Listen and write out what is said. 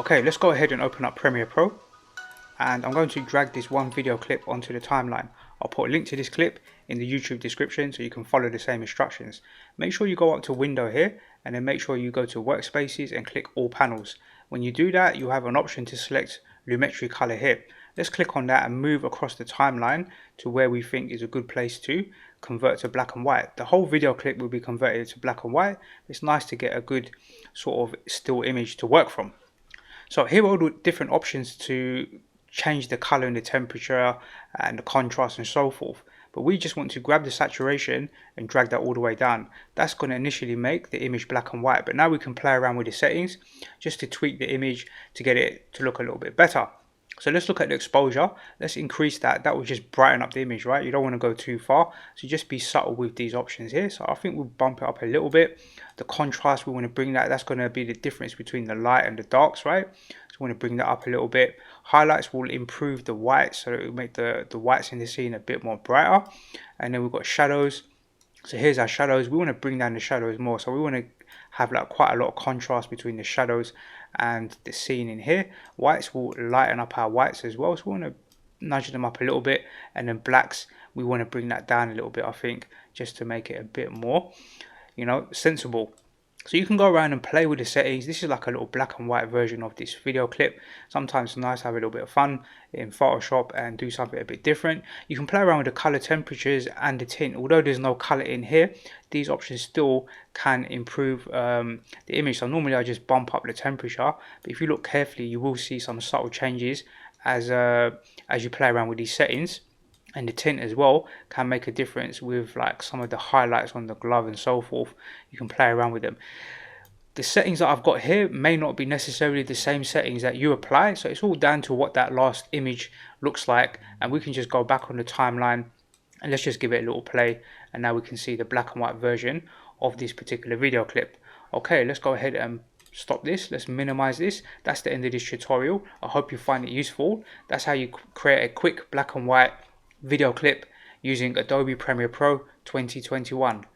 Okay, let's go ahead and open up Premiere Pro, and I'm going to drag this one video clip onto the timeline. I'll put a link to this clip in the YouTube description so you can follow the same instructions. Make sure you go up to Window here, and then make sure you go to Workspaces and click All Panels. When you do that, you have an option to select Lumetri Color here. Let's click on that and move across the timeline to where we think is a good place to convert to black and white. The whole video clip will be converted to black and white. It's nice to get a good sort of still image to work from. So here are all the different options to change the color and the temperature and the contrast and so forth. But we just want to grab the saturation and drag that all the way down. That's going to initially make the image black and white, but now we can play around with the settings just to tweak the image to get it to look a little bit better. So let's look at the exposure. Let's increase that. That will just brighten up the image, right? You don't want to go too far. So just be subtle with these options here. So I think we'll bump it up a little bit. The contrast, we want to bring that. That's going to be the difference between the light and the darks, right? So we want to bring that up a little bit. Highlights will improve the whites, so it will make the whites in the scene a bit more brighter. And then we've got shadows. So here's our shadows. We want to bring down the shadows more. So we want to have like quite a lot of contrast between the shadows and the scene in here. Whites will lighten up our whites as well, so we want to nudge them up a little bit. And then blacks, we want to bring that down a little bit, I think, just to make it a bit more, you know, sensible. So you can go around and play with the settings. This is like a little black and white version of this video clip. Sometimes it's nice to have a little bit of fun in Photoshop and do something a bit different. You can play around with the color temperatures and the tint. Although there's no color in here, these options still can improve the image. So normally I just bump up the temperature, but if you look carefully, you will see some subtle changes as you play around with these settings. And the tint as well can make a difference with like some of the highlights on the glove and so forth. You can play around with them. The settings that I've got here may not be necessarily the same settings that you apply, so it's all down to what that last image looks like. And we can just go back on the timeline and let's just give it a little play, and now we can see the black and white version of this particular video clip. Okay, let's go ahead and stop this. Let's minimize this. That's the end of this tutorial. I hope you find it useful. That's how you create a quick black and white video clip using Adobe Premiere Pro 2021.